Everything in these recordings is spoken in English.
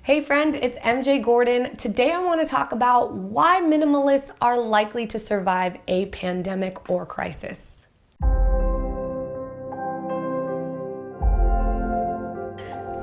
Hey friend, it's MJ Gordon. Today I want to talk about why minimalists are likely to survive a pandemic or crisis.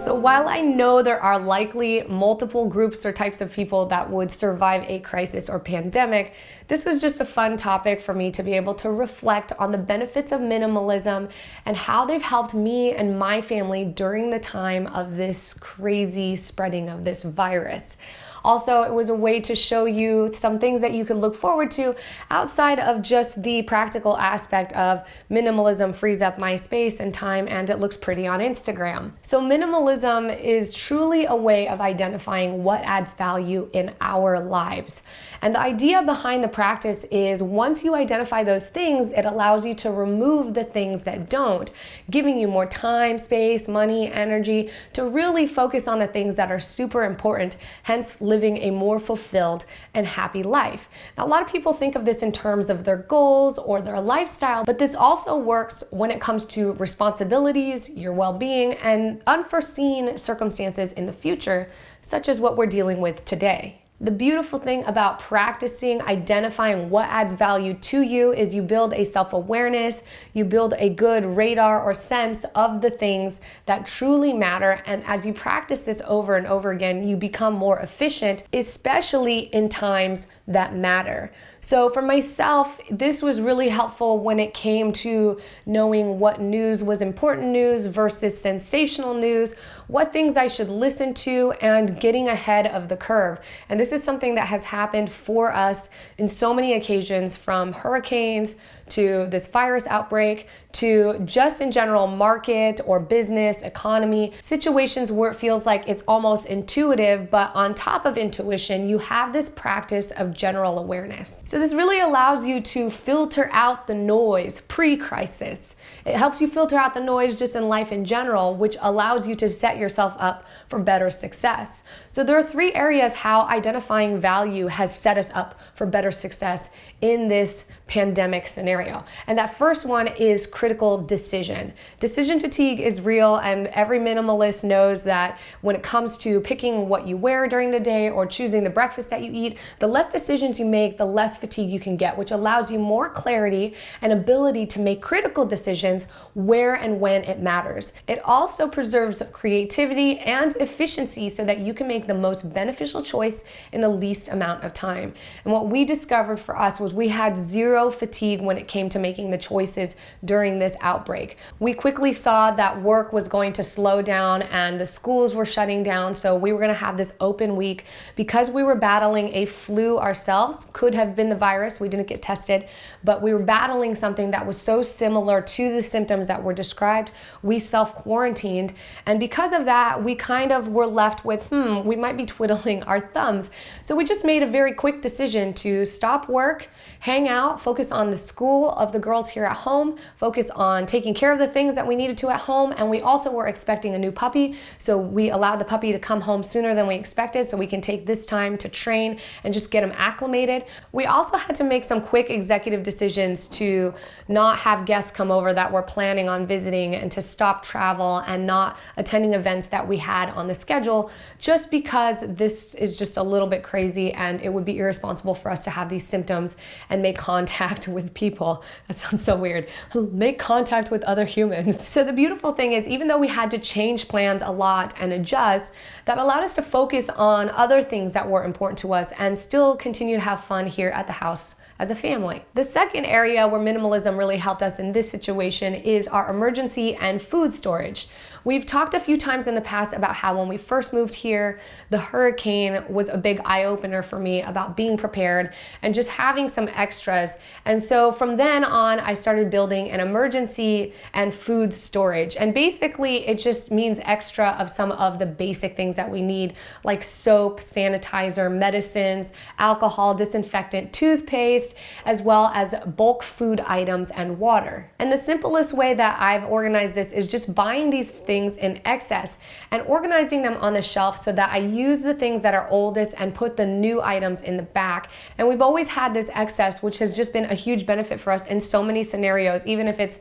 So while I know there are likely multiple groups or types of people that would survive a crisis or pandemic, this was just a fun topic for me to be able to reflect on the benefits of minimalism and how they've helped me and my family during the time of this crazy spreading of this virus. Also, it was a way to show you some things that you could look forward to outside of just the practical aspect of minimalism frees up my space and time and it looks pretty on Instagram. So minimalism is truly a way of identifying what adds value in our lives. And the idea behind the practice is once you identify those things, it allows you to remove the things that don't, giving you more time, space, money, energy to really focus on the things that are super important, hence living a more fulfilled and happy life. Now, a lot of people think of this in terms of their goals or their lifestyle, but this also works when it comes to responsibilities, your well-being, and unforeseen circumstances in the future, such as what we're dealing with today. The beautiful thing about practicing identifying what adds value to you is you build a self-awareness, you build a good radar or sense of the things that truly matter, and as you practice this over and over again, you become more efficient, especially in times that matter. So for myself, this was really helpful when it came to knowing what news was important news versus sensational news, what things I should listen to, and getting ahead of the curve. And this is something that has happened for us in so many occasions, from hurricanes to this virus outbreak to just in general market or business, economy, situations where it feels like it's almost intuitive, but on top of intuition, you have this practice of general awareness. So this really allows you to filter out the noise pre-crisis. It helps you filter out the noise just in life in general, which allows you to set yourself up for better success. So there are three areas how identifying value has set us up for better success in this pandemic scenario. And that first one is critical decision. Decision fatigue is real, and every minimalist knows that when it comes to picking what you wear during the day or choosing the breakfast that you eat, the less decisions you make, the less fatigue you can get, which allows you more clarity and ability to make critical decisions where and when it matters. It also preserves creativity and efficiency so that you can make the most beneficial choice in the least amount of time. And what we discovered for us was we had zero fatigue when it came to making the choices during this outbreak. We quickly saw that work was going to slow down and the schools were shutting down, so we were going to have this open week. Because we were battling a flu ourselves, could have been the virus, we didn't get tested, but we were battling something that was so similar to the symptoms that were described, we self-quarantined, and because of that, we kind of were left with, we might be twiddling our thumbs. So we just made a very quick decision to stop work, hang out, focus on the school of the girls here at home, focus on taking care of the things that we needed to at home, and we also were expecting a new puppy, so we allowed the puppy to come home sooner than we expected so we can take this time to train and just get him acclimated. We also had to make some quick executive decisions to not have guests come over that we're planning on visiting and to stop travel and not attending events that we had on the schedule, just because this is just a little bit crazy and it would be irresponsible for us to have these symptoms and make contact with people. That sounds so weird. Make contact with other humans. So the beautiful thing is, even though we had to change plans a lot and adjust, that allowed us to focus on other things that were important to us and still continue to have fun here at the house as a family. The second area where minimalism really helped us in this situation is our emergency and food storage. We've talked a few times in the past about how when we first moved here, the hurricane was a big eye-opener for me about being prepared and just having some extras. And so from then on, I started building an emergency and food storage. And basically, it just means extra of some of the basic things that we need, like soap, sanitizer, medicines, alcohol, disinfectant, toothpaste, as well as bulk food items and water. And the simplest way that I've organized this is just buying these things in excess and organizing them on the shelf so that I use the things that are oldest and put the new items in the back. And we've always had this excess, which has just been a huge benefit for us in so many scenarios, even if it's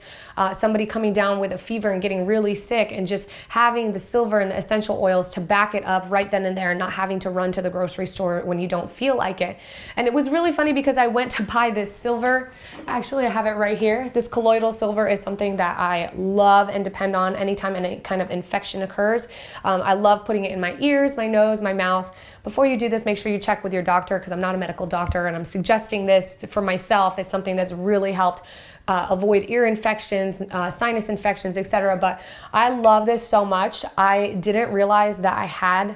somebody coming down with a fever and getting really sick, and just having the silver and the essential oils to back it up right then and there, and not having to run to the grocery store when you don't feel like it. And it was really funny because I went to buy this silver. Actually, I have it right here. This colloidal silver is something that I love and depend on anytime any kind of infection occurs. I love putting it in my ears, my nose, my mouth. Before you do this, make sure you check with your doctor, because I'm not a medical doctor, and I'm suggesting this for myself as something that's really helped avoid ear infections, sinus infections, etc. But I love this so much. I didn't realize that I had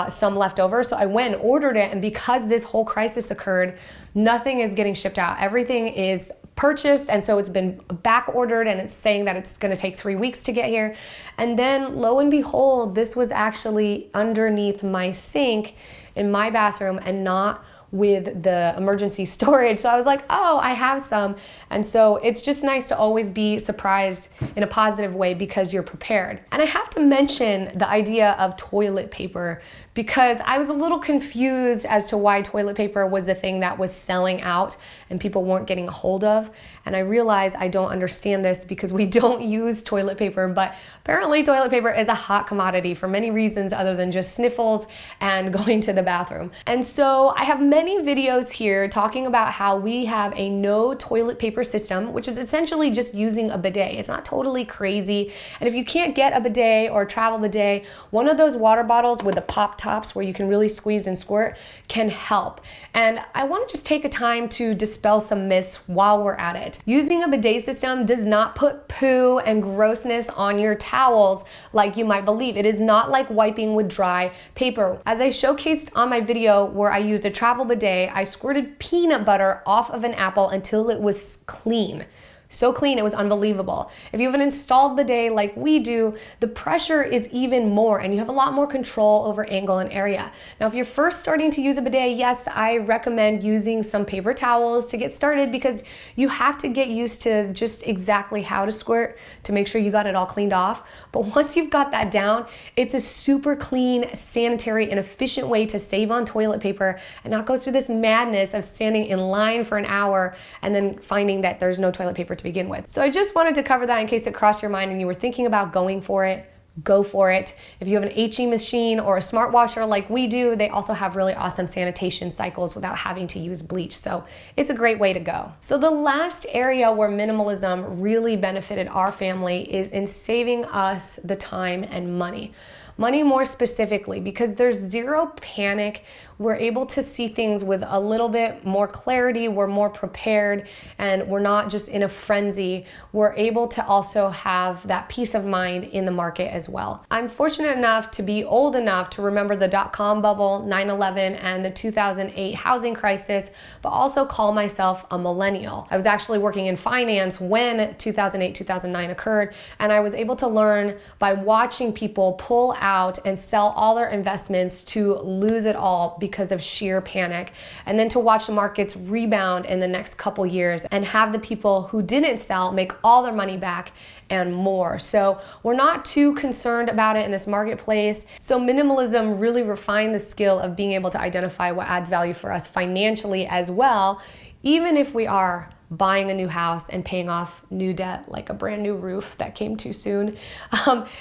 some left over, so I went and ordered it, and because this whole crisis occurred, nothing is getting shipped out. Everything is purchased, and so it's been back ordered, and it's saying that it's going to take 3 weeks to get here. And then lo and behold, this was actually underneath my sink in my bathroom and not with the emergency storage. So I was like, oh, I have some. And so it's just nice to always be surprised in a positive way because you're prepared. And I have to mention the idea of toilet paper, because I was a little confused as to why toilet paper was a thing that was selling out and people weren't getting a hold of. And I realized I don't understand this because we don't use toilet paper, but apparently toilet paper is a hot commodity for many reasons other than just sniffles and going to the bathroom. And so I have many videos here talking about how we have a no toilet paper system, which is essentially just using a bidet. It's not totally crazy. And if you can't get a bidet or a travel bidet, one of those water bottles with the pop tops where you can really squeeze and squirt can help. And I want to just take a time to dispel some myths while we're at it. Using a bidet system does not put poo and grossness on your towels like you might believe. It is not like wiping with dry paper. As I showcased on my video where I used a travel bidet, I squirted peanut butter off of an apple until it was clean. So clean, it was unbelievable. If you have an installed bidet like we do, the pressure is even more and you have a lot more control over angle and area. Now, if you're first starting to use a bidet, yes, I recommend using some paper towels to get started because you have to get used to just exactly how to squirt to make sure you got it all cleaned off. But once you've got that down, it's a super clean, sanitary, and efficient way to save on toilet paper and not go through this madness of standing in line for an hour and then finding that there's no toilet paper to begin with. So I just wanted to cover that in case it crossed your mind and you were thinking about going for it. Go for it. If you have an HE machine or a smart washer like we do, they also have really awesome sanitation cycles without having to use bleach. So it's a great way to go. So the last area where minimalism really benefited our family is in saving us the time and money. Money more specifically, because there's zero panic. We're able to see things with a little bit more clarity. We're more prepared and we're not just in a frenzy. We're able to also have that peace of mind in the market as well. I'm fortunate enough to be old enough to remember the dot-com bubble, 9/11, and the 2008 housing crisis, but also call myself a millennial. I was actually working in finance when 2008, 2009 occurred, and I was able to learn by watching people pull out and sell all their investments to lose it all because of sheer panic, and then to watch the markets rebound in the next couple years and have the people who didn't sell make all their money back and more. So we're not too concerned about it in this marketplace. So minimalism really refined the skill of being able to identify what adds value for us financially as well, even if we are buying a new house and paying off new debt like a brand new roof that came too soon.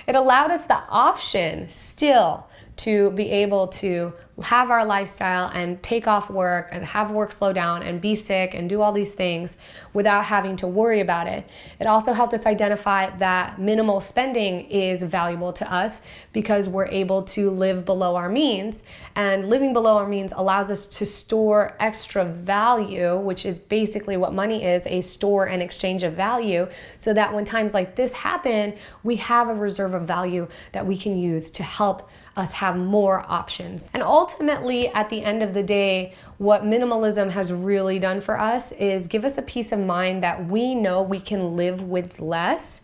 It allowed us the option still to be able to have our lifestyle and take off work and have work slow down and be sick and do all these things without having to worry about it. It also helped us identify that minimal spending is valuable to us because we're able to live below our means, and living below our means allows us to store extra value, which is basically what money is, a store and exchange of value, so that when times like this happen, we have a reserve of value that we can use to help us have more options. And ultimately, at the end of the day, what minimalism has really done for us is give us a peace of mind that we know we can live with less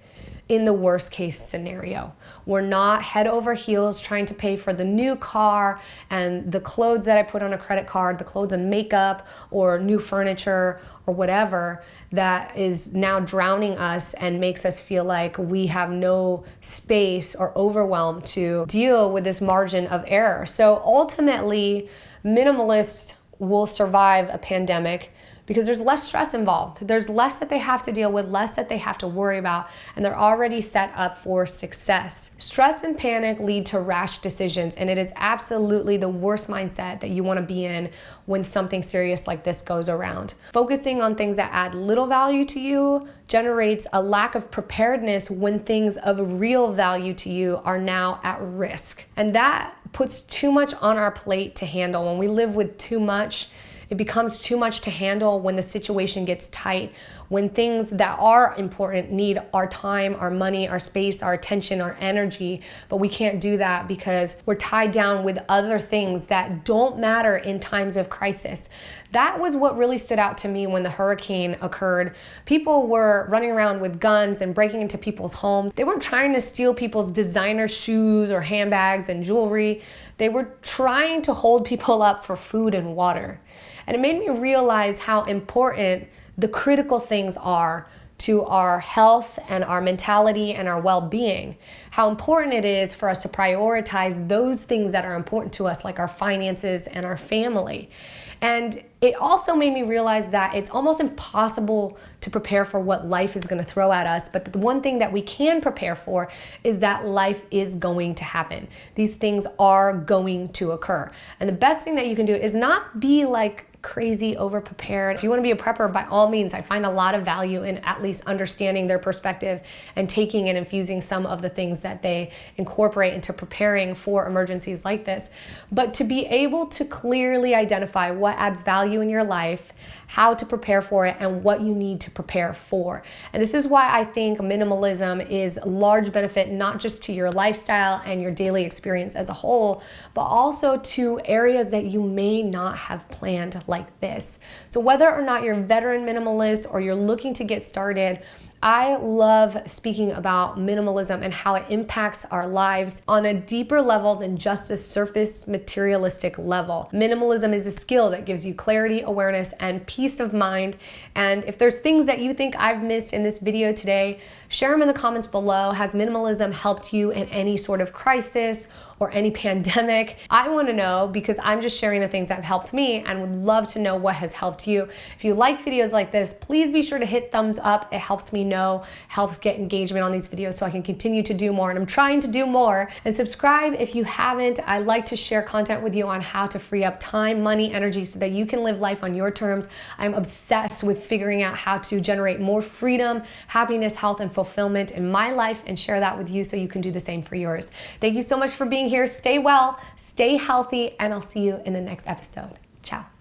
in the worst case scenario. We're not head over heels trying to pay for the new car and the clothes that I put on a credit card, the clothes and makeup or new furniture or whatever that is now drowning us and makes us feel like we have no space or overwhelm to deal with this margin of error. So ultimately, minimalists will survive a pandemic because there's less stress involved. There's less that they have to deal with, less that they have to worry about, and they're already set up for success. Stress and panic lead to rash decisions, and it is absolutely the worst mindset that you want to be in when something serious like this goes around. Focusing on things that add little value to you generates a lack of preparedness when things of real value to you are now at risk. And that puts too much on our plate to handle. When we live with too much, it becomes too much to handle when the situation gets tight, when things that are important need our time, our money, our space, our attention, our energy, but we can't do that because we're tied down with other things that don't matter in times of crisis. That was what really stood out to me when the hurricane occurred. People were running around with guns and breaking into people's homes. They weren't trying to steal people's designer shoes or handbags and jewelry. They were trying to hold people up for food and water. And it made me realize how important the critical things are to our health and our mentality and our well-being. How important it is for us to prioritize those things that are important to us, like our finances and our family. And it also made me realize that it's almost impossible to prepare for what life is going to throw at us. But the one thing that we can prepare for is that life is going to happen. These things are going to occur. And the best thing that you can do is not be like crazy over prepared. If you want to be a prepper, by all means, I find a lot of value in at least understanding their perspective and taking and infusing some of the things that they incorporate into preparing for emergencies like this. But to be able to clearly identify what adds value in your life, how to prepare for it, and what you need to prepare for. And this is why I think minimalism is a large benefit, not just to your lifestyle and your daily experience as a whole, but also to areas that you may not have planned like this. So whether or not you're a veteran minimalist or you're looking to get started, I love speaking about minimalism and how it impacts our lives on a deeper level than just a surface materialistic level. Minimalism is a skill that gives you clarity, awareness, and peace of mind. And if there's things that you think I've missed in this video today, share them in the comments below. Has minimalism helped you in any sort of crisis or any pandemic? I want to know, because I'm just sharing the things that have helped me and would love to know what has helped you. If you like videos like this, please be sure to hit thumbs up. It helps me know, helps get engagement on these videos so I can continue to do more, and I'm trying to do more. And subscribe if you haven't. I like to share content with you on how to free up time, money, energy so that you can live life on your terms. I'm obsessed with figuring out how to generate more freedom, happiness, health, and fulfillment in my life and share that with you so you can do the same for yours. Thank you so much for being here. Stay well, stay healthy, and I'll see you in the next episode. Ciao.